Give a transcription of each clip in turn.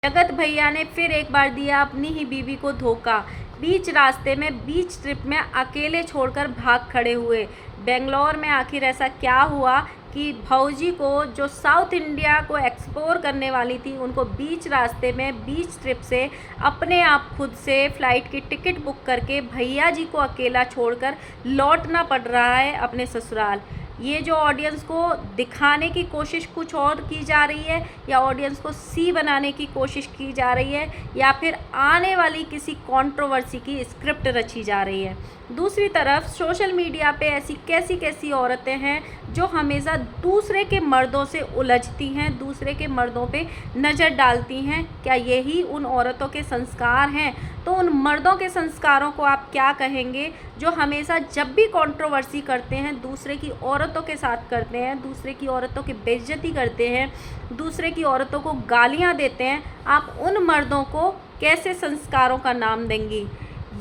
जगत भैया ने फिर एक बार दिया अपनी ही बीवी को धोखा। बीच रास्ते में बीच ट्रिप में अकेले छोड़कर भाग खड़े हुए। बेंगलोर में आखिर ऐसा क्या हुआ कि भौजी को, जो साउथ इंडिया को एक्सप्लोर करने वाली थी, उनको बीच रास्ते में बीच ट्रिप से अपने आप खुद से फ़्लाइट की टिकट बुक करके भैया जी को अकेला छोड़कर लौटना पड़ रहा है अपने ससुराल। ये जो ऑडियंस को दिखाने की कोशिश कुछ और की जा रही है, या ऑडियंस को सी बनाने की कोशिश की जा रही है, या फिर आने वाली किसी कंट्रोवर्सी की स्क्रिप्ट रची जा रही है। दूसरी तरफ सोशल मीडिया पे ऐसी कैसी कैसी औरतें हैं जो हमेशा दूसरे के मर्दों से उलझती हैं, दूसरे के मर्दों पे नज़र डालती हैं। क्या यही उन औरतों के संस्कार हैं? तो उन मर्दों के संस्कारों को आप क्या कहेंगे जो हमेशा जब भी कंट्रोवर्सी करते हैं दूसरे की औरतों के साथ करते हैं, दूसरे की औरतों की बेइज्जती करते हैं, दूसरे की औरतों को गालियां देते हैं? आप उन मर्दों को कैसे संस्कारों का नाम देंगी?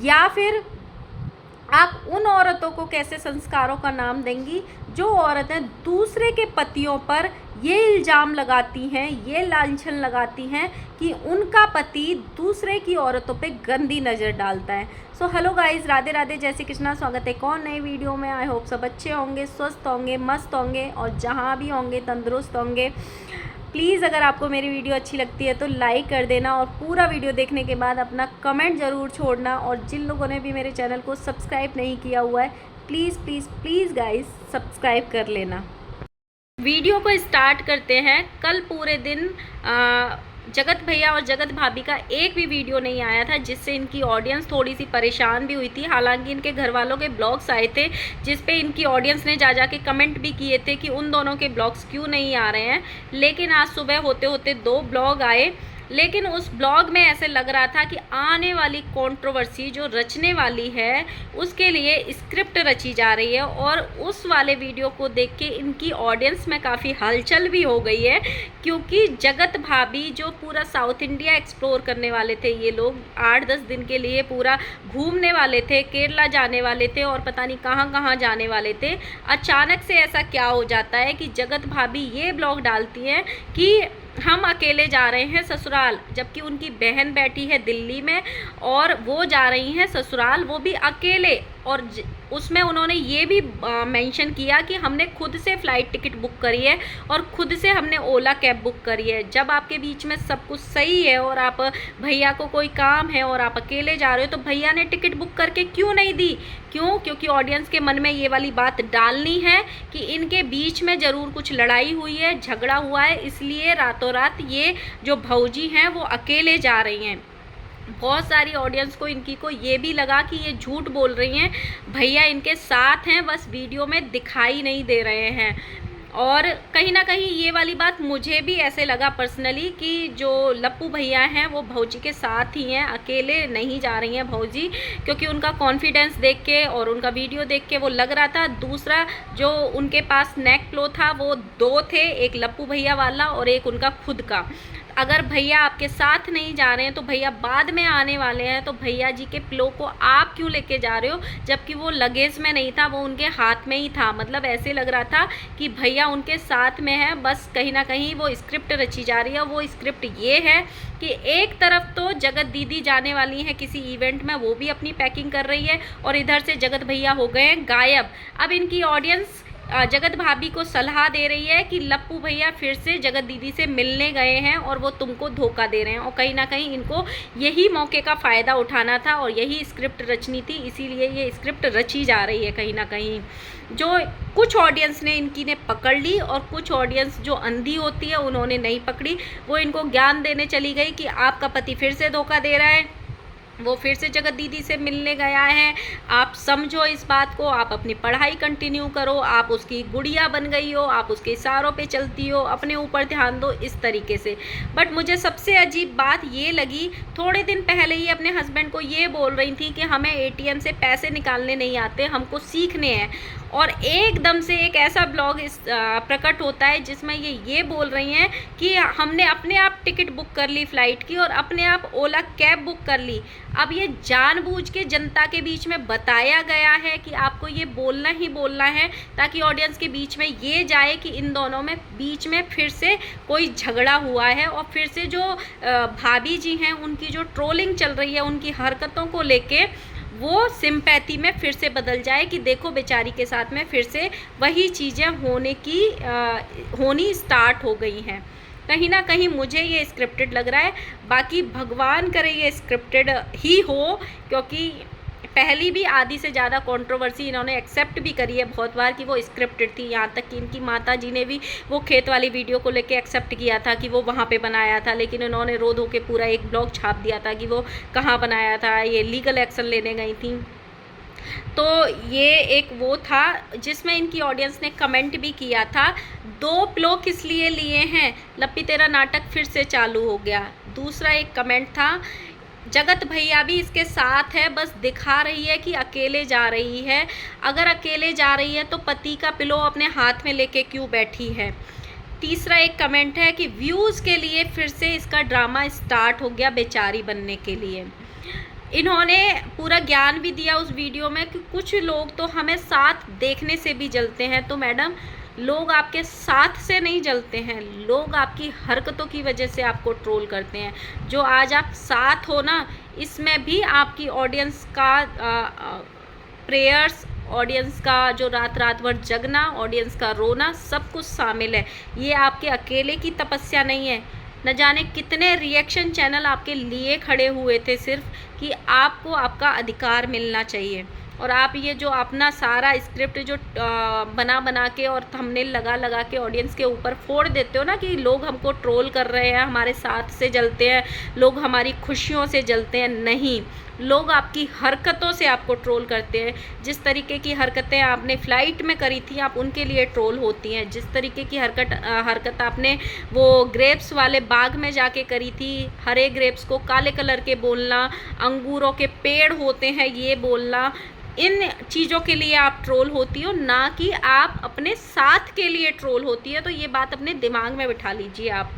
या फिर आप उन औरतों को कैसे संस्कारों का नाम देंगी जो औरतें दूसरे के पतियों पर ये इल्ज़ाम लगाती हैं, ये लांछन लगाती हैं कि उनका पति दूसरे की औरतों पे गंदी नज़र डालता है। So hello guys, Radhe Radhe, जय श्री कृष्णा। स्वागत है एक और नई वीडियो में। आई होप सब अच्छे होंगे, स्वस्थ होंगे, मस्त होंगे और जहाँ भी होंगे तंदुरुस्त होंगे। प्लीज़ अगर आपको मेरी वीडियो अच्छी लगती है तो लाइक कर देना और पूरा वीडियो देखने के बाद अपना कमेंट ज़रूर छोड़ना। और जिन लोगों ने भी मेरे चैनल को सब्सक्राइब नहीं किया हुआ है, please please please guys subscribe कर लेना। वीडियो को स्टार्ट करते हैं। कल पूरे दिन जगत भैया और जगत भाभी का एक भी वीडियो नहीं आया था, जिससे इनकी ऑडियंस थोड़ी सी परेशान भी हुई थी। हालांकि इनके घर वालों के ब्लॉग्स आए थे जिस पे इनकी ऑडियंस ने जा के कमेंट भी किए थे कि उन दोनों के ब्लॉग्स क्यों नहीं आ रहे हैं। लेकिन आज सुबह होते होते 2 ब्लॉग आए। लेकिन उस ब्लॉग में ऐसे लग रहा था कि आने वाली कंट्रोवर्सी जो रचने वाली है उसके लिए स्क्रिप्ट रची जा रही है। और उस वाले वीडियो को देख के इनकी ऑडियंस में काफ़ी हलचल भी हो गई है, क्योंकि जगत भाभी जो पूरा साउथ इंडिया एक्सप्लोर करने वाले थे, ये लोग 8-10 दिन के लिए पूरा घूमने वाले थे, केरला जाने वाले थे और पता नहीं कहाँ कहाँ जाने वाले थे। अचानक से ऐसा क्या हो जाता है कि जगत भाभी ये ब्लॉग डालती हैं कि हम अकेले जा रहे हैं ससुराल, जबकि उनकी बहन बैठी है दिल्ली में और वो जा रही हैं ससुराल, वो भी अकेले। और उसमें उन्होंने ये भी मेंशन किया कि हमने खुद से फ़्लाइट टिकट बुक करी है और खुद से हमने ओला कैब बुक करी है। जब आपके बीच में सब कुछ सही है और आप भैया को कोई काम है और आप अकेले जा रहे हो, तो भैया ने टिकट बुक करके क्यों नहीं दी? क्यों? क्योंकि ऑडियंस के मन में ये वाली बात डालनी है कि इनके बीच में ज़रूर कुछ लड़ाई हुई है, झगड़ा हुआ है, इसलिए रातों रात ये जो भौजी हैं वो अकेले जा रही हैं। बहुत सारी ऑडियंस को इनकी को ये भी लगा कि ये झूठ बोल रही हैं, भैया इनके साथ हैं, बस वीडियो में दिखाई नहीं दे रहे हैं। और कहीं ना कहीं ये वाली बात मुझे भी ऐसे लगा पर्सनली कि जो लप्पू भैया हैं वो भौजी के साथ ही हैं, अकेले नहीं जा रही हैं भौजी, क्योंकि उनका कॉन्फिडेंस देख के और उनका वीडियो देख के वो लग रहा था। दूसरा जो उनके पास नेक प्लो था वो 2 थे, एक लप्पू भैया वाला और एक उनका खुद का। अगर भैया आपके साथ नहीं जा रहे हैं तो भैया बाद में आने वाले हैं, तो भैया जी के प्लो को आप क्यों लेके जा रहे हो? जबकि वो लगेज में नहीं था, वो उनके हाथ में ही था। मतलब ऐसे लग रहा था कि भैया उनके साथ में है, बस कहीं ना कहीं वो स्क्रिप्ट रची जा रही है। वो स्क्रिप्ट ये है कि एक तरफ तो जगत दीदी जाने वाली हैं किसी इवेंट में, वो भी अपनी पैकिंग कर रही है, और इधर से जगत भैया हो गए हैं गायब। अब इनकी ऑडियंस जगत भाभी को सलाह दे रही है कि लप्पू भैया फिर से जगत दीदी से मिलने गए हैं और वो तुमको धोखा दे रहे हैं। और कहीं ना कहीं इनको यही मौके का फ़ायदा उठाना था और यही स्क्रिप्ट रचनी थी, इसीलिए ये स्क्रिप्ट रची जा रही है कहीं ना कहीं। जो कुछ ऑडियंस ने इनकी ने पकड़ ली और कुछ ऑडियंस जो अंधी होती है उन्होंने नहीं पकड़ी। वो इनको ज्ञान देने चली गई कि आपका पति फिर से धोखा दे रहा है, वो फिर से जगत दीदी से मिलने गया है, आप समझो इस बात को, आप अपनी पढ़ाई कंटिन्यू करो, आप उसकी गुड़िया बन गई हो, आप उसके इशारों पे चलती हो, अपने ऊपर ध्यान दो, इस तरीके से। बट मुझे सबसे अजीब बात ये लगी, थोड़े दिन पहले ही अपने हस्बैंड को ये बोल रही थी कि हमें एटीएम से पैसे निकालने नहीं आते, हमको सीखने हैं। और एकदम से एक ऐसा ब्लॉग प्रकट होता है जिसमें ये बोल रही हैं कि हमने अपने आप टिकट बुक कर ली फ़्लाइट की और अपने आप ओला कैब बुक कर ली। अब ये जानबूझ के जनता के बीच में बताया गया है कि आपको ये बोलना ही बोलना है, ताकि ऑडियंस के बीच में ये जाए कि इन दोनों में बीच में फिर से कोई झगड़ा हुआ है, और फिर से जो भाभी जी हैं उनकी जो ट्रोलिंग चल रही है उनकी हरकतों को लेके, वो सिंपैथी में फिर से बदल जाए कि देखो बेचारी के साथ में फिर से वही चीज़ें होनी स्टार्ट हो गई हैं। कहीं ना कहीं मुझे ये स्क्रिप्टेड लग रहा है। बाकी भगवान करे ये स्क्रिप्टेड ही हो, क्योंकि पहली भी आधी से ज़्यादा कंट्रोवर्सी इन्होंने एक्सेप्ट भी करी है बहुत बार कि वो स्क्रिप्टेड थी। यहाँ तक कि इनकी माता जी ने भी वो खेत वाली वीडियो को लेके एक्सेप्ट किया था कि वो वहाँ पे बनाया था, लेकिन इन्होंने रो धो के पूरा एक ब्लॉग छाप दिया था कि वो कहाँ बनाया था, ये लीगल एक्शन लेने गई थी। तो ये एक वो था जिसमें इनकी ऑडियंस ने कमेंट भी किया था, 2 प्लो किस लिए लिए हैं, लप्पी तेरा नाटक फिर से चालू हो गया। दूसरा एक कमेंट था, जगत भैया भी इसके साथ है, बस दिखा रही है कि अकेले जा रही है, अगर अकेले जा रही है तो पति का पिलो अपने हाथ में लेके क्यों बैठी है। तीसरा एक कमेंट है कि व्यूज़ के लिए फिर से इसका ड्रामा स्टार्ट हो गया बेचारी बनने के लिए। इन्होंने पूरा ज्ञान भी दिया उस वीडियो में कि कुछ लोग तो हमें साथ देखने से भी जलते हैं। तो मैडम, लोग आपके साथ से नहीं जलते हैं, लोग आपकी हरकतों की वजह से आपको ट्रोल करते हैं। जो आज आप साथ हो ना, इसमें भी आपकी ऑडियंस का प्रेयर्स, ऑडियंस का जो रात रात भर जगना, ऑडियंस का रोना, सब कुछ शामिल है। ये आपके अकेले की तपस्या नहीं है। न जाने कितने रिएक्शन चैनल आपके लिए खड़े हुए थे सिर्फ कि आपको आपका अधिकार मिलना चाहिए। और आप ये जो अपना सारा स्क्रिप्ट जो बना के और थंबनेल लगा के ऑडियंस के ऊपर फोड़ देते हो ना कि लोग हमको ट्रोल कर रहे हैं, हमारे साथ से जलते हैं, लोग हमारी खुशियों से जलते हैं। नहीं, लोग आपकी हरकतों से आपको ट्रोल करते हैं। जिस तरीके की हरकतें आपने फ़्लाइट में करी थी, आप उनके लिए ट्रोल होती हैं। जिस तरीके की हरकत आपने वो ग्रेप्स वाले बाग में जाके करी थी, हरे ग्रेप्स को काले कलर के बोलना, अंगूरों के पेड़ होते हैं ये बोलना, इन चीज़ों के लिए आप ट्रोल होती हो, ना कि आप अपने साथ के लिए ट्रोल होती है। तो ये बात अपने दिमाग में बिठा लीजिए आप।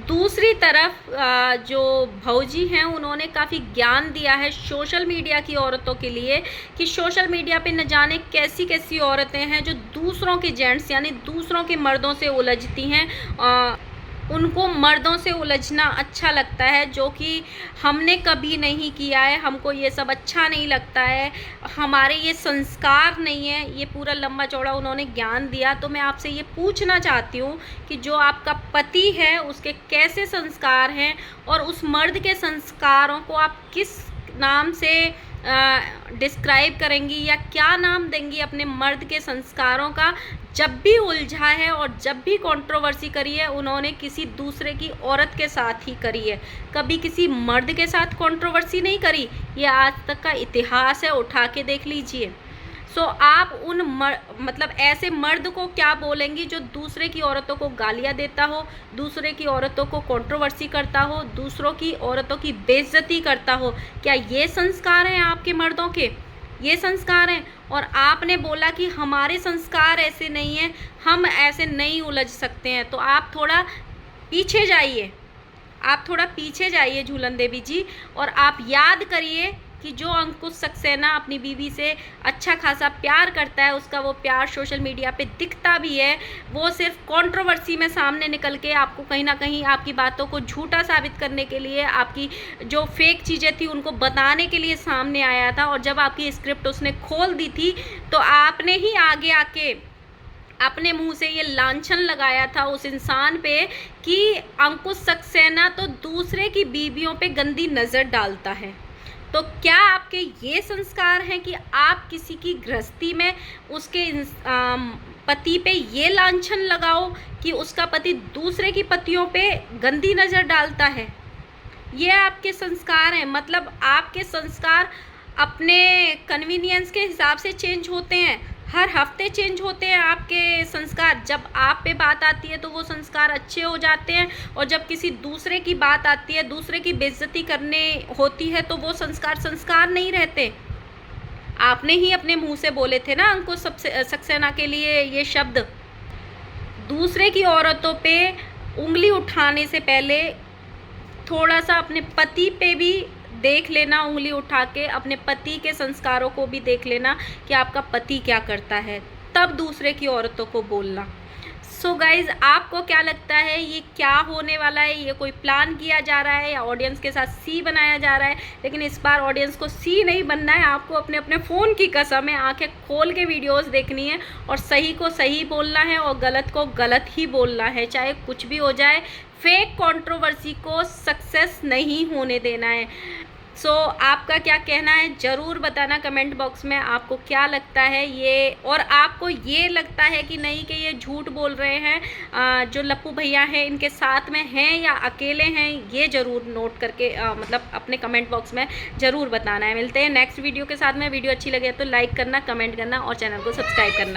दूसरी तरफ जो भौजी हैं उन्होंने काफ़ी ज्ञान दिया है सोशल मीडिया की औरतों के लिए कि सोशल मीडिया पे न जाने कैसी कैसी औरतें हैं जो दूसरों के जेंट्स यानी दूसरों के मर्दों से उलझती हैं। उनको मर्दों से उलझना अच्छा लगता है, जो कि हमने कभी नहीं किया है, हमको ये सब अच्छा नहीं लगता है, हमारे ये संस्कार नहीं है। ये पूरा लंबा चौड़ा उन्होंने ज्ञान दिया। तो मैं आपसे ये पूछना चाहती हूँ कि जो आपका पति है उसके कैसे संस्कार हैं, और उस मर्द के संस्कारों को आप किस नाम से डिस्क्राइब करेंगी या क्या नाम देंगी अपने मर्द के संस्कारों का। जब भी उलझा है और जब भी कंट्रोवर्सी करी है उन्होंने किसी दूसरे की औरत के साथ ही करी है, कभी किसी मर्द के साथ कंट्रोवर्सी नहीं करी। ये आज तक का इतिहास है, उठा के देख लीजिए। सो आप उन मतलब ऐसे मर्द को क्या बोलेंगी जो दूसरे की औरतों को गालियां देता हो, दूसरे की औरतों को कंट्रोवर्सी करता हो, दूसरों की औरतों की बेइज्जती करता हो। क्या ये संस्कार हैं आपके मर्दों के? ये संस्कार हैं। और आपने बोला कि हमारे संस्कार ऐसे नहीं हैं, हम ऐसे नहीं उलझ सकते हैं। तो आप थोड़ा पीछे जाइए, आप थोड़ा पीछे जाइए झूलन देवी जी, और आप याद करिए कि जो अंकुश सक्सेना अपनी बीवी से अच्छा खासा प्यार करता है, उसका वो प्यार सोशल मीडिया पे दिखता भी है। वो सिर्फ कंट्रोवर्सी में सामने निकल के आपको कहीं ना कहीं आपकी बातों को झूठा साबित करने के लिए, आपकी जो फेक चीज़ें थी उनको बताने के लिए सामने आया था। और जब आपकी स्क्रिप्ट उसने खोल दी थी तो आपने ही आगे आके अपने मुंह से ये लांछन लगाया था उस इंसान पे कि अंकुश सक्सेना तो दूसरे की बीवियों पे गंदी नज़र डालता है। तो क्या आपके ये संस्कार हैं कि आप किसी की गृहस्थी में उसके पति पे ये लांछन लगाओ कि उसका पति दूसरे की पतियों पे गंदी नज़र डालता है? ये आपके संस्कार हैं। मतलब आपके संस्कार अपने कन्वीनियंस के हिसाब से चेंज होते हैं, हर हफ्ते चेंज होते हैं आपके संस्कार। जब आप पे बात आती है तो वो संस्कार अच्छे हो जाते हैं, और जब किसी दूसरे की बात आती है, दूसरे की बेइज्जती करने होती है, तो वो संस्कार संस्कार नहीं रहते। आपने ही अपने मुंह से बोले थे ना अंकुश सक्सेना के लिए ये शब्द। दूसरे की औरतों पे उंगली उठाने से पहले थोड़ा सा अपने पति पे भी देख लेना उंगली उठा के, अपने पति के संस्कारों को भी देख लेना कि आपका पति क्या करता है, तब दूसरे की औरतों को बोलना। सो गाइज, आपको क्या लगता है ये क्या होने वाला है? ये कोई प्लान किया जा रहा है या ऑडियंस के साथ सी बनाया जा रहा है? लेकिन इस बार ऑडियंस को सी नहीं बनना है, आपको अपने अपने फ़ोन की कसम है आंखें खोल के वीडियोस देखनी है और सही को सही बोलना है और गलत को गलत ही बोलना है, चाहे कुछ भी हो जाए। फेक कंट्रोवर्सी को सक्सेस नहीं होने देना है। सो आपका क्या कहना है ज़रूर बताना कमेंट बॉक्स में, आपको क्या लगता है ये, और आपको ये लगता है कि नहीं कि ये झूठ बोल रहे हैं जो लप्पू भैया हैं, इनके साथ में हैं या अकेले हैं, ये ज़रूर नोट करके मतलब अपने कमेंट बॉक्स में ज़रूर बताना है। मिलते हैं नेक्स्ट वीडियो के साथ में। वीडियो अच्छी लगे तो लाइक करना, कमेंट करना और चैनल को सब्सक्राइब करना।